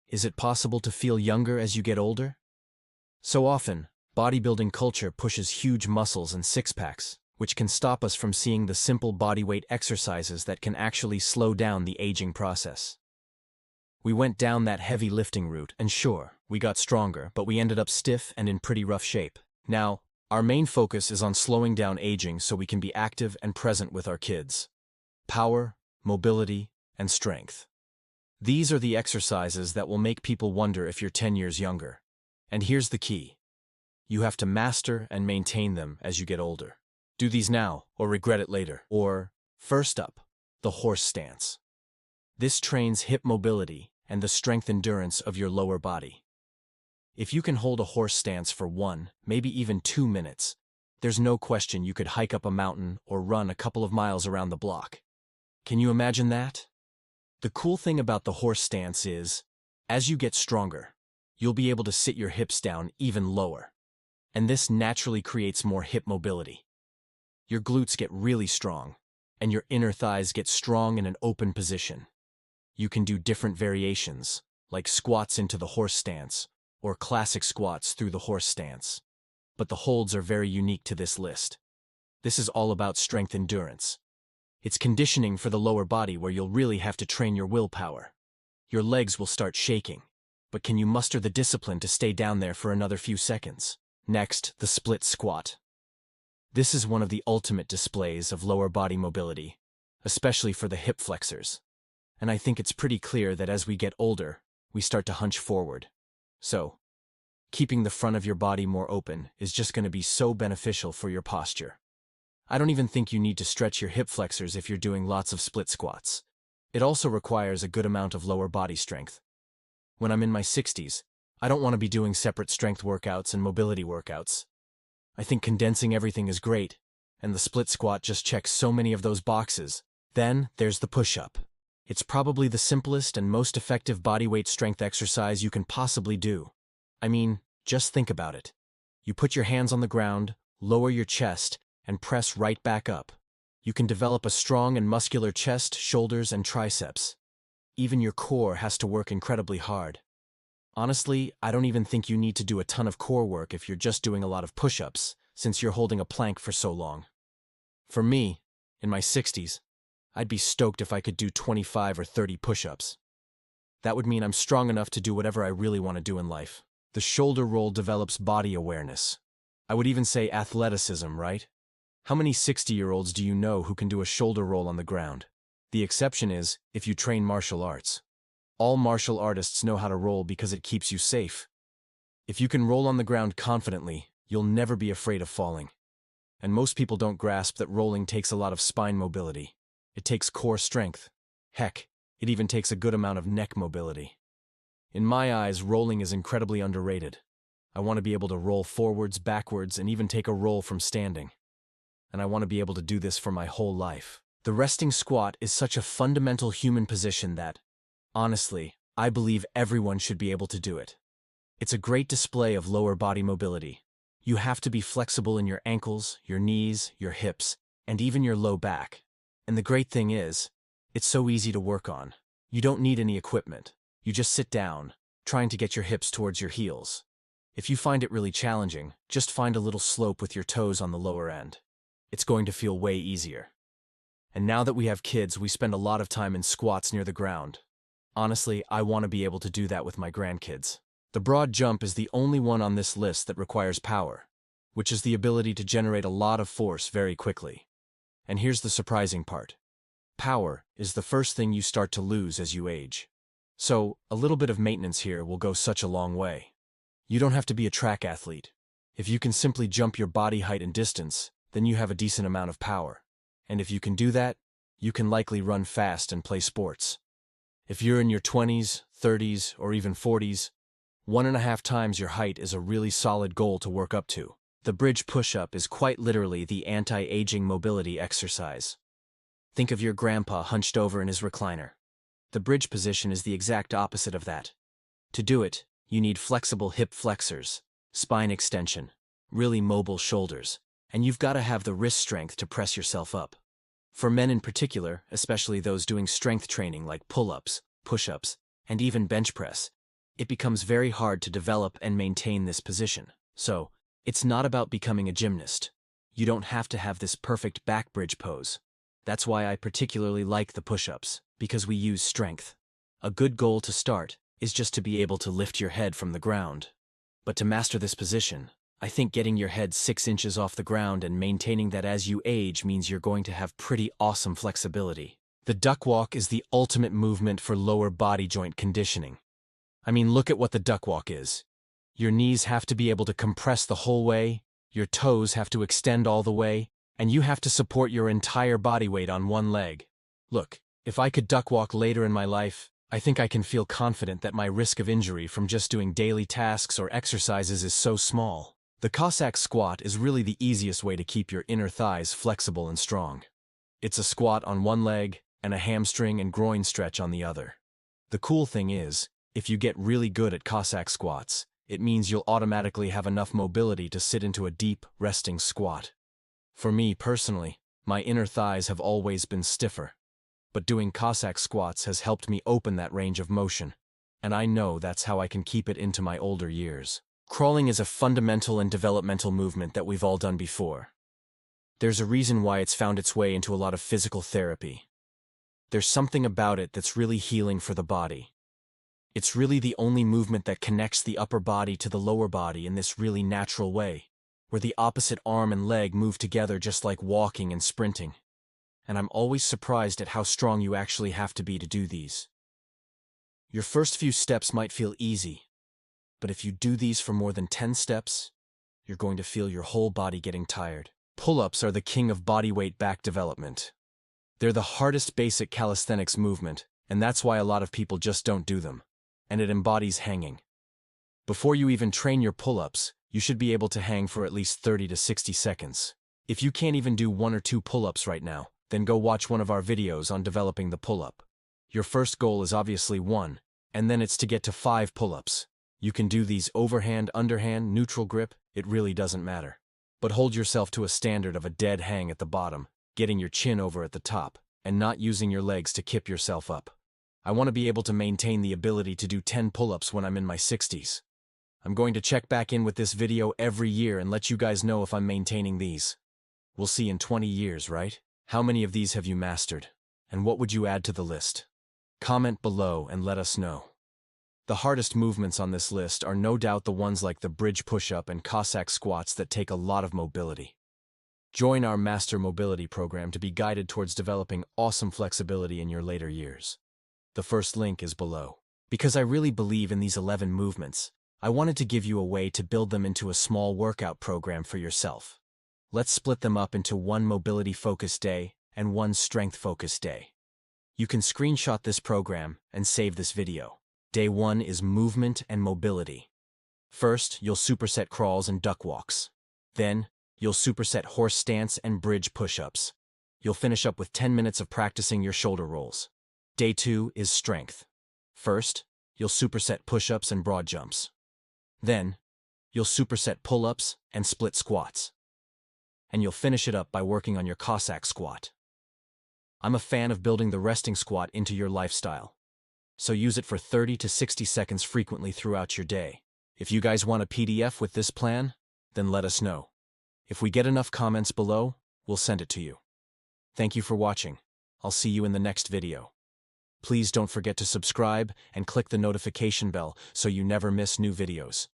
Is it possible to feel younger as you get older? So often, bodybuilding culture pushes huge muscles and six-packs, which can stop us from seeing the simple bodyweight exercises that can actually slow down the aging process. We went down that heavy lifting route, and sure, we got stronger, but we ended up stiff and in pretty rough shape. Now, our main focus is on slowing down aging so we can be active and present with our kids. Power, mobility, and strength. These are the exercises that will make people wonder if you're 10 years younger. And here's the key. You have to master and maintain them as you get older. Do these now, or regret it later. Or, first up, the horse stance. This trains hip mobility and the strength endurance of your lower body. If you can hold a horse stance for 1, maybe even 2 minutes, there's no question you could hike up a mountain or run a couple of miles around the block. Can you imagine that? The cool thing about the horse stance is, as you get stronger, you'll be able to sit your hips down even lower. And this naturally creates more hip mobility. Your glutes get really strong, and your inner thighs get strong in an open position. You can do different variations, like squats into the horse stance, or classic squats through the horse stance. But the holds are very unique to this list. This is all about strength endurance. It's conditioning for the lower body where you'll really have to train your willpower. Your legs will start shaking, but can you muster the discipline to stay down there for another few seconds? Next, the split squat. This is one of the ultimate displays of lower body mobility, especially for the hip flexors. And I think it's pretty clear that as we get older, we start to hunch forward. So, keeping the front of your body more open is just going to be so beneficial for your posture. I don't even think you need to stretch your hip flexors if you're doing lots of split squats. It also requires a good amount of lower body strength. When I'm in my 60s, I don't want to be doing separate strength workouts and mobility workouts. I think condensing everything is great, and the split squat just checks so many of those boxes. Then, there's the push-up. It's probably the simplest and most effective bodyweight strength exercise you can possibly do. I mean, just think about it. You put your hands on the ground, lower your chest, and press right back up. You can develop a strong and muscular chest, shoulders, and triceps. Even your core has to work incredibly hard. Honestly, I don't even think you need to do a ton of core work if you're just doing a lot of push-ups, since you're holding a plank for so long. For me, in my 60s, I'd be stoked if I could do 25 or 30 push-ups. That would mean I'm strong enough to do whatever I really want to do in life. The shoulder roll develops body awareness. I would even say athleticism, right? How many 60-year-olds do you know who can do a shoulder roll on the ground? The exception is if you train martial arts. All martial artists know how to roll because it keeps you safe. If you can roll on the ground confidently, you'll never be afraid of falling. And most people don't grasp that rolling takes a lot of spine mobility. It takes core strength. Heck, it even takes a good amount of neck mobility. In my eyes, rolling is incredibly underrated. I want to be able to roll forwards, backwards, and even take a roll from standing. And I want to be able to do this for my whole life. The resting squat is such a fundamental human position that, honestly, I believe everyone should be able to do it. It's a great display of lower body mobility. You have to be flexible in your ankles, your knees, your hips, and even your low back. And the great thing is, it's so easy to work on. You don't need any equipment. You just sit down, trying to get your hips towards your heels. If you find it really challenging, just find a little slope with your toes on the lower end. It's going to feel way easier. And now that we have kids, we spend a lot of time in squats near the ground. Honestly, I want to be able to do that with my grandkids. The broad jump is the only one on this list that requires power, which is the ability to generate a lot of force very quickly. And here's the surprising part. Power is the first thing you start to lose as you age. So, a little bit of maintenance here will go such a long way. You don't have to be a track athlete. If you can simply jump your body height and distance, then you have a decent amount of power. And if you can do that, you can likely run fast and play sports. If you're in your 20s, 30s, or even 40s, 1.5 times your height is a really solid goal to work up to. The bridge push-up is quite literally the anti-aging mobility exercise. Think of your grandpa hunched over in his recliner. The bridge position is the exact opposite of that. To do it, you need flexible hip flexors, spine extension, really mobile shoulders, and you've got to have the wrist strength to press yourself up. For men in particular, especially those doing strength training like pull-ups, push-ups, and even bench press, it becomes very hard to develop and maintain this position. So, it's not about becoming a gymnast. You don't have to have this perfect back bridge pose. That's why I particularly like the push-ups, because we use strength. A good goal to start is just to be able to lift your head from the ground. But to master this position, I think getting your head 6 inches off the ground and maintaining that as you age means you're going to have pretty awesome flexibility. The duck walk is the ultimate movement for lower body joint conditioning. I mean, look at what the duck walk is. Your knees have to be able to compress the whole way, your toes have to extend all the way, and you have to support your entire body weight on one leg. Look, if I could duck walk later in my life, I think I can feel confident that my risk of injury from just doing daily tasks or exercises is so small. The Cossack squat is really the easiest way to keep your inner thighs flexible and strong. It's a squat on one leg and a hamstring and groin stretch on the other. The cool thing is, if you get really good at Cossack squats, it means you'll automatically have enough mobility to sit into a deep, resting squat. For me personally, my inner thighs have always been stiffer. But doing Cossack squats has helped me open that range of motion, and I know that's how I can keep it into my older years. Crawling is a fundamental and developmental movement that we've all done before. There's a reason why it's found its way into a lot of physical therapy. There's something about it that's really healing for the body. It's really the only movement that connects the upper body to the lower body in this really natural way, where the opposite arm and leg move together just like walking and sprinting. And I'm always surprised at how strong you actually have to be to do these. Your first few steps might feel easy, but if you do these for more than 10 steps, you're going to feel your whole body getting tired. Pull-ups are the king of bodyweight back development. They're the hardest basic calisthenics movement, and that's why a lot of people just don't do them. And it embodies hanging. Before you even train your pull-ups, you should be able to hang for at least 30 to 60 seconds. If you can't even do 1 or 2 pull-ups right now, then go watch one of our videos on developing the pull-up. Your first goal is obviously 1, and then it's to get to 5 pull-ups. You can do these overhand, underhand, neutral grip, it really doesn't matter. But hold yourself to a standard of a dead hang at the bottom, getting your chin over at the top, and not using your legs to kip yourself up. I want to be able to maintain the ability to do 10 pull-ups when I'm in my 60s. I'm going to check back in with this video every year and let you guys know if I'm maintaining these. We'll see in 20 years, right? How many of these have you mastered? And what would you add to the list? Comment below and let us know. The hardest movements on this list are no doubt the ones like the bridge push-up and Cossack squats that take a lot of mobility. Join our Master Mobility program to be guided towards developing awesome flexibility in your later years. The first link is below. Because I really believe in these 11 movements, I wanted to give you a way to build them into a small workout program for yourself. Let's split them up into 1 mobility-focused day and 1 strength-focused day. You can screenshot this program and save this video. Day 1 is movement and mobility. First, you'll superset crawls and duck walks. Then, you'll superset horse stance and bridge push-ups. You'll finish up with 10 minutes of practicing your shoulder rolls. Day 2 is strength. First, you'll superset push-ups and broad jumps. Then, you'll superset pull-ups and split squats. And you'll finish it up by working on your Cossack squat. I'm a fan of building the resting squat into your lifestyle. So use it for 30 to 60 seconds frequently throughout your day. If you guys want a PDF with this plan, then let us know. If we get enough comments below, we'll send it to you. Thank you for watching. I'll see you in the next video. Please don't forget to subscribe and click the notification bell so you never miss new videos.